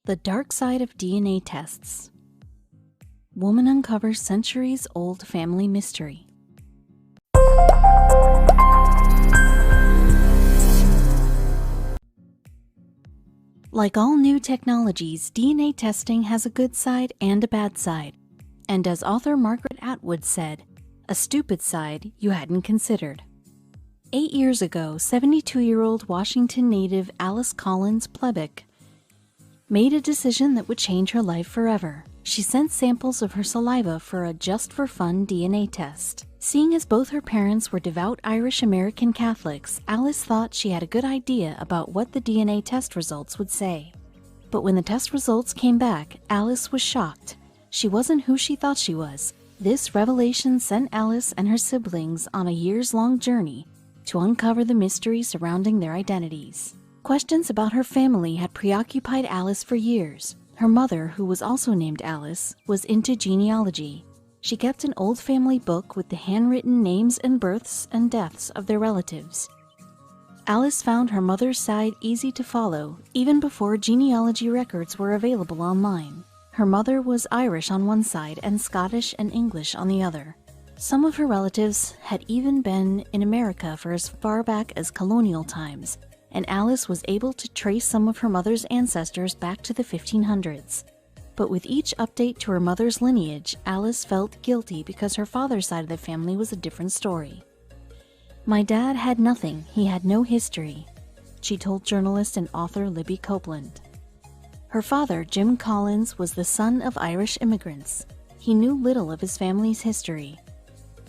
The dark side of DNA tests. Woman uncovers centuries-old family mystery. Like all new technologies, DNA testing has a good side and a bad side. And as author Margaret Atwood said, a stupid side you hadn't considered. 8 years ago, 72-year-old Washington native Alice Collins Plebick made a decision that would change her life forever. She sent samples of her saliva for a just-for-fun DNA test. Seeing as both her parents were devout Irish-American Catholics, Alice thought she had a good idea about what the DNA test results would say. But when the test results came back, Alice was shocked. She wasn't who she thought she was. This revelation sent Alice and her siblings on a years-long journey to uncover the mystery surrounding their identities. Questions about her family had preoccupied Alice for years. Her mother, who was also named Alice, was into genealogy. She kept an old family book with the handwritten names and births and deaths of their relatives. Alice found her mother's side easy to follow, even before genealogy records were available online. Her mother was Irish on one side and Scottish and English on the other. Some of her relatives had even been in America for as far back as colonial times, and Alice was able to trace some of her mother's ancestors back to the 1500s. But with each update to her mother's lineage, Alice felt guilty because her father's side of the family was a different story. "My dad had nothing, he had no history," she told journalist and author Libby Copeland. Her father, Jim Collins, was the son of Irish immigrants. He knew little of his family's history.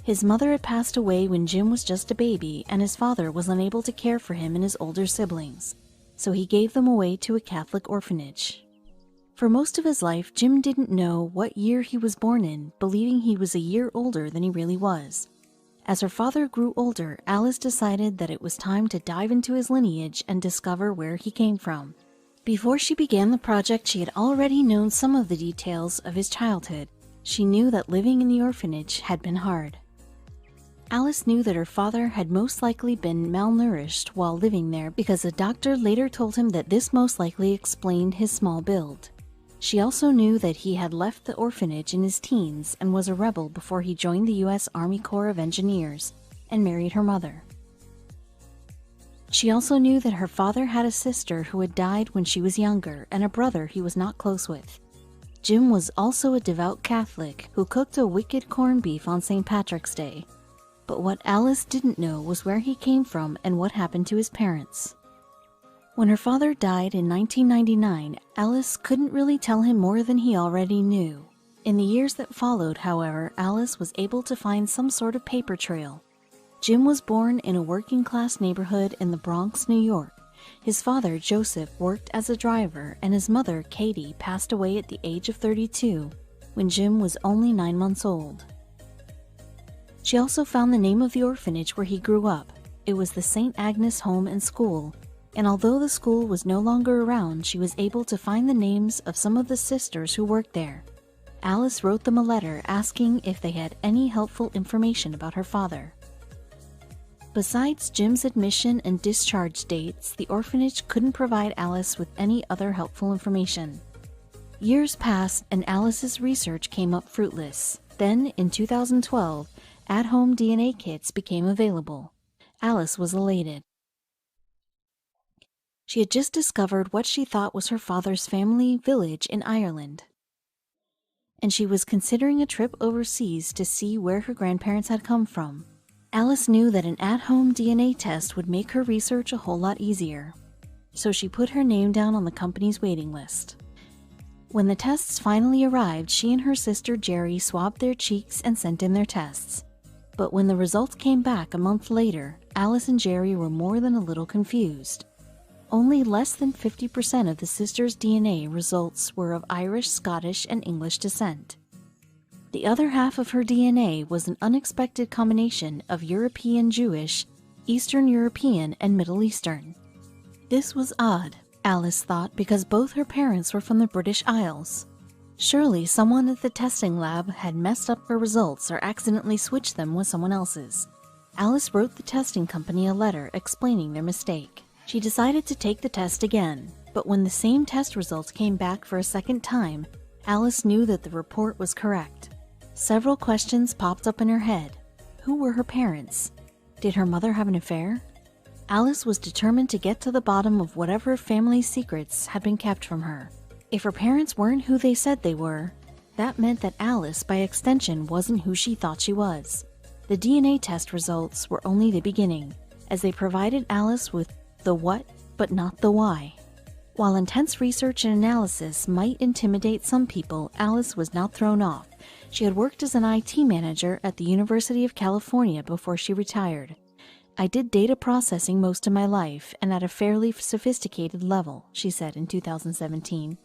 His mother had passed away when Jim was just a baby, and his father was unable to care for him and his older siblings, so he gave them away to a Catholic orphanage. For most of his life, Jim didn't know what year he was born in, believing he was a year older than he really was. As her father grew older, Alice decided that it was time to dive into his lineage and discover where he came from. Before she began the project, she had already known some of the details of his childhood. She knew that living in the orphanage had been hard. Alice knew that her father had most likely been malnourished while living there because a doctor later told him that this most likely explained his small build. She also knew that he had left the orphanage in his teens and was a rebel before he joined the U.S. Army Corps of Engineers and married her mother. She also knew that her father had a sister who had died when she was younger and a brother he was not close with. Jim was also a devout Catholic who cooked a wicked corned beef on St. Patrick's Day. But what Alice didn't know was where he came from and what happened to his parents. When her father died in 1999, Alice couldn't really tell him more than he already knew. In the years that followed, however, Alice was able to find some sort of paper trail. Jim was born in a working-class neighborhood in the Bronx, New York. His father, Joseph, worked as a driver, and his mother, Katie, passed away at the age of 32 when Jim was only 9 months old. She also found the name of the orphanage where he grew up. It was the St. Agnes Home and School, and although the school was no longer around, she was able to find the names of some of the sisters who worked there. Alice wrote them a letter asking if they had any helpful information about her father. Besides Jim's admission and discharge dates, the orphanage couldn't provide Alice with any other helpful information. Years passed and Alice's research came up fruitless. Then, in 2012, at-home DNA kits became available. Alice was elated. She had just discovered what she thought was her father's family village in Ireland, and she was considering a trip overseas to see where her grandparents had come from. Alice knew that an at-home DNA test would make her research a whole lot easier, so she put her name down on the company's waiting list. When the tests finally arrived, she and her sister Jerry swabbed their cheeks and sent in their tests. But when the results came back a month later, Alice and Jerry were more than a little confused. Only less than 50% of the sisters' DNA results were of Irish, Scottish, and English descent. The other half of her DNA was an unexpected combination of European Jewish, Eastern European, and Middle Eastern. This was odd, Alice thought, because both her parents were from the British Isles. Surely someone at the testing lab had messed up her results or accidentally switched them with someone else's. Alice wrote the testing company a letter explaining their mistake. She decided to take the test again, But when the same test results came back for a second time, Alice knew that the report was correct. Several questions popped up in her head. Who were her parents? Did her mother have an affair? Alice was determined to get to the bottom of whatever family secrets had been kept from her. If her parents weren't who they said they were, that meant that Alice, by extension, wasn't who she thought she was. The DNA test results were only the beginning, as they provided Alice with the what, but not the why. While intense research and analysis might intimidate some people, Alice was not thrown off. She had worked as an IT manager at the University of California before she retired. I did data processing most of my life and at a fairly sophisticated level, she said in 2017.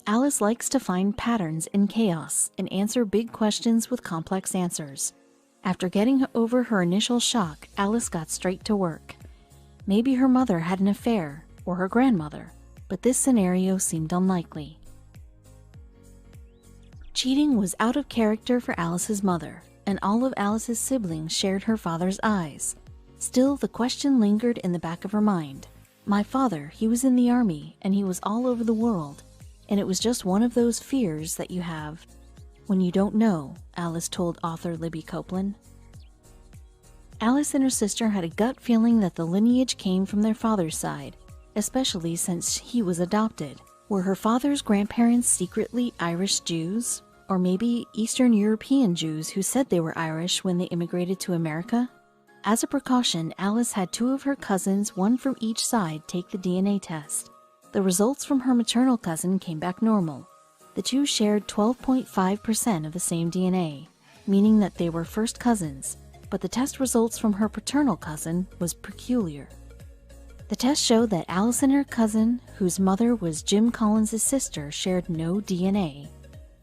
Alice likes to find patterns in chaos and answer big questions with complex answers. After getting over her initial shock, Alice got straight to work. Maybe her mother had an affair, or her grandmother, but this scenario seemed unlikely. Cheating was out of character for Alice's mother, and all of Alice's siblings shared her father's eyes. Still, the question lingered in the back of her mind. My father, he was in the army, and he was all over the world, and it was just one of those fears that you have when you don't know, Alice told author Libby Copeland. Alice and her sister had a gut feeling that the lineage came from their father's side, especially since he was adopted. Were her father's grandparents secretly Irish Jews? Or maybe Eastern European Jews who said they were Irish when they immigrated to America? As a precaution, Alice had two of her cousins, one from each side, take the DNA test. The results from her maternal cousin came back normal. The two shared 12.5% of the same DNA, meaning that they were first cousins, but the test results from her paternal cousin was peculiar. The test showed that Alice and her cousin, whose mother was Jim Collins' sister, shared no DNA.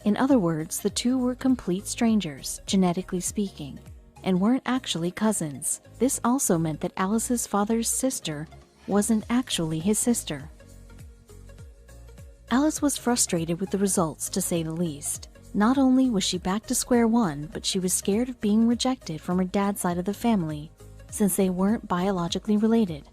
In other words, the two were complete strangers, genetically speaking, and weren't actually cousins. This also meant that Alice's father's sister wasn't actually his sister. Alice was frustrated with the results, to say the least. Not only was she back to square one, but she was scared of being rejected from her dad's side of the family, since they weren't biologically related.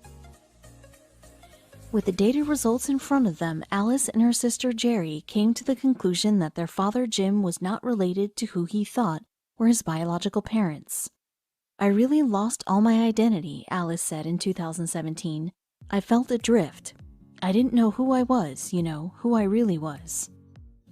With the data results in front of them, Alice and her sister Jerry came to the conclusion that their father Jim was not related to who he thought were his biological parents. I really lost all my identity, Alice said in 2017. I felt adrift. I didn't know who I was, who I really was.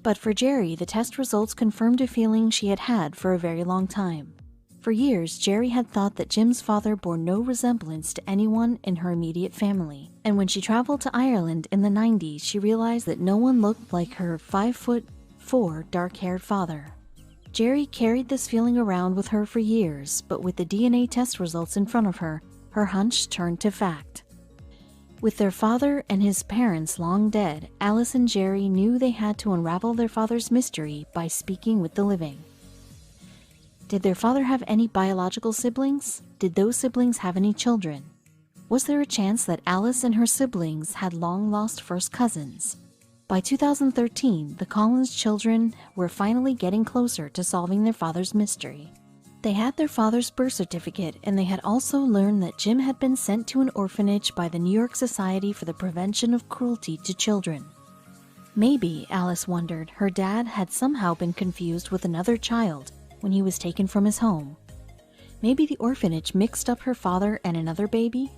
But for Jerry, the test results confirmed a feeling she had had for a very long time. For years, Jerry had thought that Jim's father bore no resemblance to anyone in her immediate family. And when she traveled to Ireland in the 90s, she realized that no one looked like her 5'4" dark-haired father. Jerry carried this feeling around with her for years, but with the DNA test results in front of her, her hunch turned to fact. With their father and his parents long dead, Alice and Jerry knew they had to unravel their father's mystery by speaking with the living. Did their father have any biological siblings? Did those siblings have any children? Was there a chance that Alice and her siblings had long-lost first cousins? By 2013, the Collins children were finally getting closer to solving their father's mystery. They had their father's birth certificate, and they had also learned that Jim had been sent to an orphanage by the New York Society for the Prevention of Cruelty to Children. Maybe, Alice wondered, her dad had somehow been confused with another child when he was taken from his home. Maybe the orphanage mixed up her father and another baby?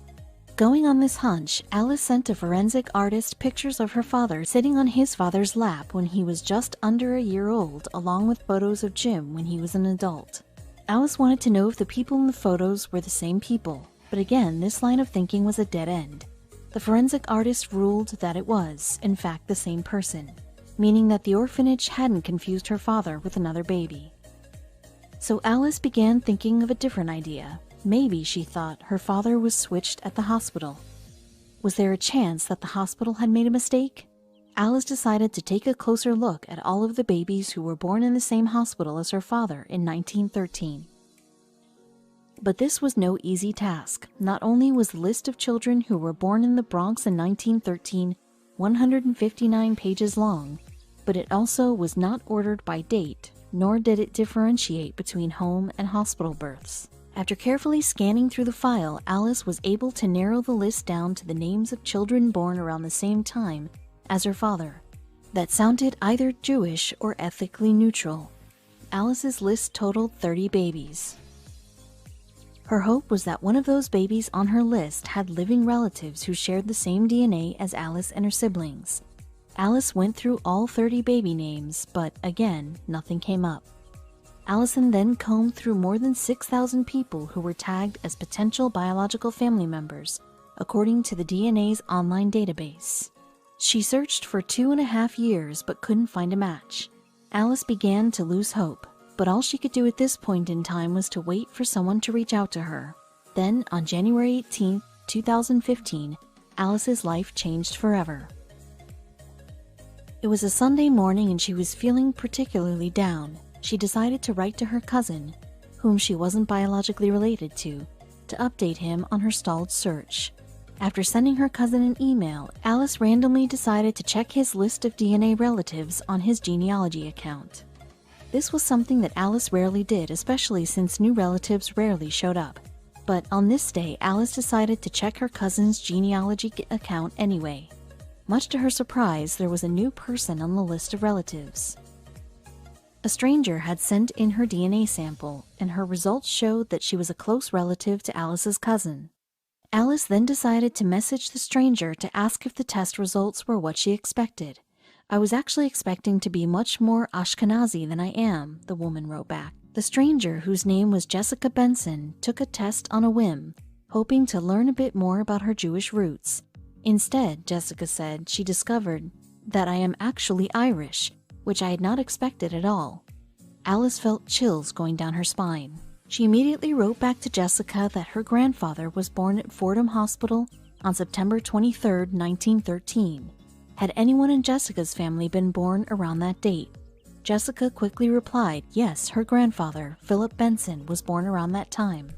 Going on this hunch, Alice sent a forensic artist pictures of her father sitting on his father's lap when he was just under a year old, along with photos of Jim when he was an adult. Alice wanted to know if the people in the photos were the same people, but again, this line of thinking was a dead end. The forensic artist ruled that it was, in fact, the same person, meaning that the orphanage hadn't confused her father with another baby. So Alice began thinking of a different idea. Maybe, she thought, her father was switched at the hospital. Was there a chance that the hospital had made a mistake? Alice decided to take a closer look at all of the babies who were born in the same hospital as her father in 1913. But this was no easy task. Not only was the list of children who were born in the Bronx in 1913 159 pages long, but it also was not ordered by date, nor did it differentiate between home and hospital births. After carefully scanning through the file, Alice was able to narrow the list down to the names of children born around the same time as her father that sounded either Jewish or ethnically neutral. Alice's list totaled 30 babies. Her hope was that one of those babies on her list had living relatives who shared the same DNA as Alice and her siblings. Alice went through all 30 baby names, but again, nothing came up. Allison then combed through more than 6,000 people who were tagged as potential biological family members, according to the DNA's online database. She searched for 2.5 years but couldn't find a match. Alice began to lose hope, but all she could do at this point in time was to wait for someone to reach out to her. Then, on January 18, 2015, Alice's life changed forever. It was a Sunday morning and she was feeling particularly down. She decided to write to her cousin, whom she wasn't biologically related to update him on her stalled search. After sending her cousin an email, Alice randomly decided to check his list of DNA relatives on his genealogy account. This was something that Alice rarely did, especially since new relatives rarely showed up. But on this day, Alice decided to check her cousin's genealogy account anyway. Much to her surprise, there was a new person on the list of relatives. A stranger had sent in her DNA sample, and her results showed that she was a close relative to Alice's cousin. Alice then decided to message the stranger to ask if the test results were what she expected. "I was actually expecting to be much more Ashkenazi than I am," the woman wrote back. The stranger, whose name was Jessica Benson, took a test on a whim, hoping to learn a bit more about her Jewish roots. Instead, Jessica said, she discovered that I am actually Irish, which I had not expected at all. Alice felt chills going down her spine. She immediately wrote back to Jessica that her grandfather was born at Fordham Hospital on September 23, 1913. Had anyone in Jessica's family been born around that date? Jessica quickly replied, yes, her grandfather, Philip Benson, was born around that time.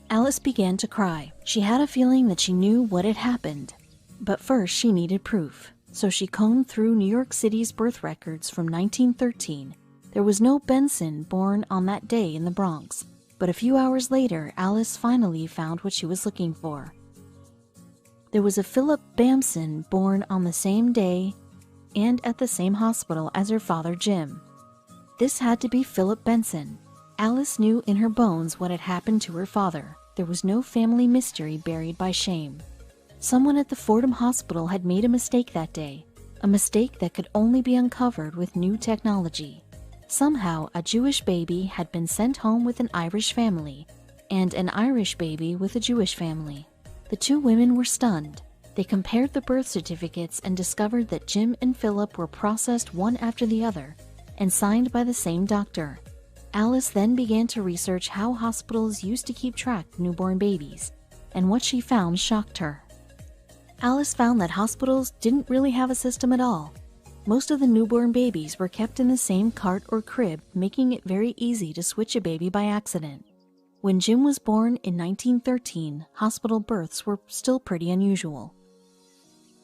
Alice began to cry. She had a feeling that she knew what had happened. But first she needed proof. So she combed through New York City's birth records from 1913. There was no Benson born on that day in the Bronx, but a few hours later, Alice finally found what she was looking for. There was a Philip Bamson born on the same day and at the same hospital as her father Jim. This had to be Philip Benson. Alice knew in her bones what had happened to her father. There was no family mystery buried by shame. Someone at the Fordham Hospital had made a mistake that day, a mistake that could only be uncovered with new technology. Somehow, a Jewish baby had been sent home with an Irish family, and an Irish baby with a Jewish family. The two women were stunned. They compared the birth certificates and discovered that Jim and Philip were processed one after the other and signed by the same doctor. Alice then began to research how hospitals used to keep track of newborn babies, and what she found shocked her. Alice found that hospitals didn't really have a system at all. Most of the newborn babies were kept in the same cart or crib, making it very easy to switch a baby by accident. When Jim was born in 1913, hospital births were still pretty unusual.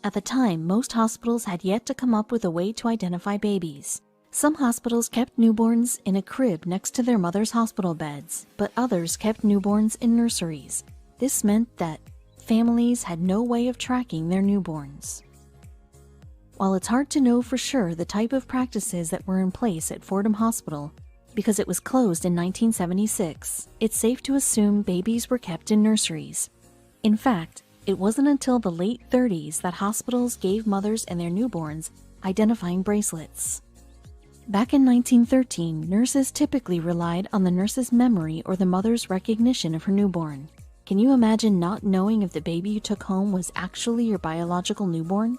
At the time, most hospitals had yet to come up with a way to identify babies. Some hospitals kept newborns in a crib next to their mother's hospital beds, but others kept newborns in nurseries. This meant that families had no way of tracking their newborns. While it's hard to know for sure the type of practices that were in place at Fordham Hospital, because it was closed in 1976, it's safe to assume babies were kept in nurseries. In fact, it wasn't until the late 30s that hospitals gave mothers and their newborns identifying bracelets. Back in 1913, nurses typically relied on the nurse's memory or the mother's recognition of her newborn. Can you imagine not knowing if the baby you took home was actually your biological newborn?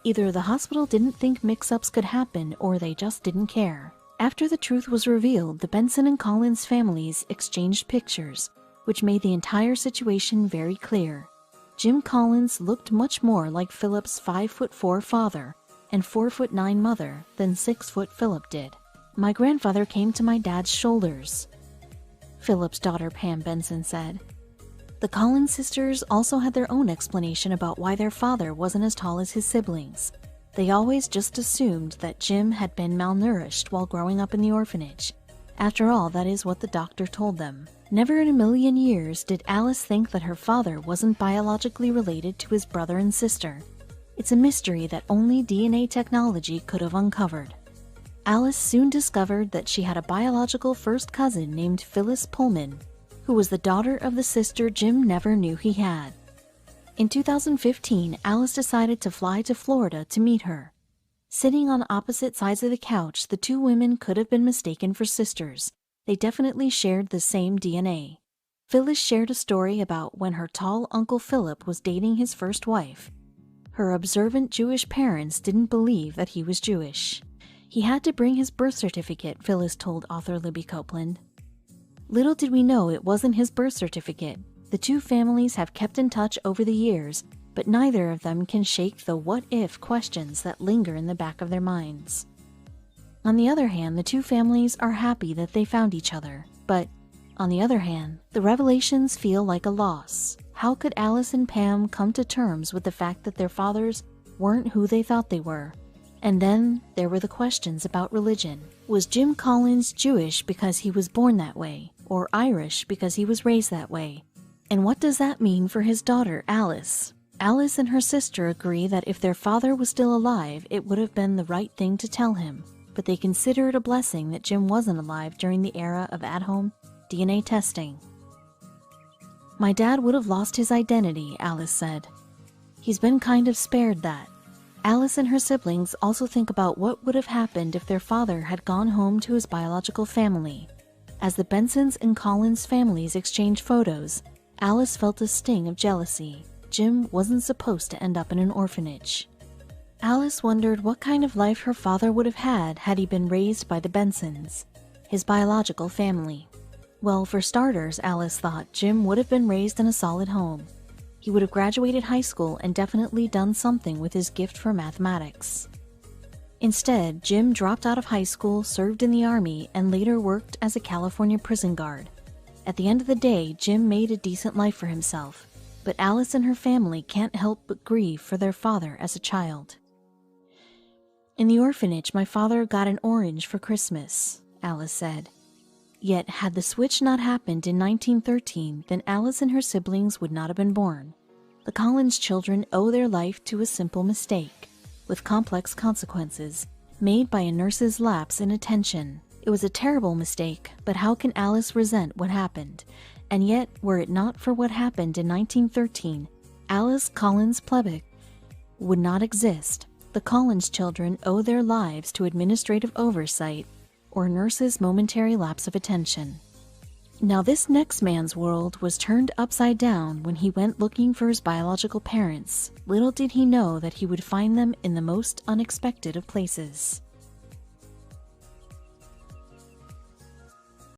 Either the hospital didn't think mix-ups could happen, or they just didn't care. After the truth was revealed, the Benson and Collins families exchanged pictures, which made the entire situation very clear. Jim Collins looked much more like Philip's 5'4" father and 4'9" mother than 6' Philip did. "My grandfather came to my dad's shoulders," Philip's daughter Pam Benson said. The Collins sisters also had their own explanation about why their father wasn't as tall as his siblings. They always just assumed that Jim had been malnourished while growing up in the orphanage. After all, that is what the doctor told them. Never in a million years did Alice think that her father wasn't biologically related to his brother and sister. It's a mystery that only DNA technology could have uncovered. Alice soon discovered that she had a biological first cousin named Phyllis Pullman, who was the daughter of the sister Jim never knew he had. In 2015, Alice decided to fly to Florida to meet her. Sitting on opposite sides of the couch, the two women could have been mistaken for sisters. They definitely shared the same DNA. Phyllis shared a story about when her tall Uncle Philip was dating his first wife. Her observant Jewish parents didn't believe that he was Jewish. He had to bring his birth certificate, Phyllis told author Libby Copeland. Little did we know it wasn't his birth certificate. The two families have kept in touch over the years, but neither of them can shake the what-if questions that linger in the back of their minds. On the other hand, the two families are happy that they found each other, but on the other hand, the revelations feel like a loss. How could Alice and Pam come to terms with the fact that their fathers weren't who they thought they were? And then there were the questions about religion. Was Jim Collins Jewish because he was born that way, or Irish because he was raised that way? And what does that mean for his daughter, Alice? Alice and her sister agree that if their father was still alive, it would have been the right thing to tell him, but they consider it a blessing that Jim wasn't alive during the era of at-home DNA testing. "My dad would have lost his identity," Alice said. "He's been kind of spared that." Alice and her siblings also think about what would have happened if their father had gone home to his biological family. As the Bensons and Collins families exchanged photos, Alice felt a sting of jealousy. Jim wasn't supposed to end up in an orphanage. Alice wondered what kind of life her father would have had he been raised by the Bensons, his biological family. Well, for starters, Alice thought Jim would have been raised in a solid home. He would have graduated high school and definitely done something with his gift for mathematics. Instead, Jim dropped out of high school, served in the Army, and later worked as a California prison guard. At the end of the day, Jim made a decent life for himself, but Alice and her family can't help but grieve for their father as a child. "In the orphanage, my father got an orange for Christmas," Alice said. Yet, had the switch not happened in 1913, then Alice and her siblings would not have been born. The Collins children owe their life to a simple mistake, with complex consequences, made by a nurse's lapse in attention. It was a terrible mistake, but how can Alice resent what happened? And yet, were it not for what happened in 1913, Alice Collins Plebick would not exist. The Collins children owe their lives to administrative oversight or nurses' momentary lapse of attention. Now this next man's world was turned upside down when he went looking for his biological parents. Little did he know that he would find them in the most unexpected of places.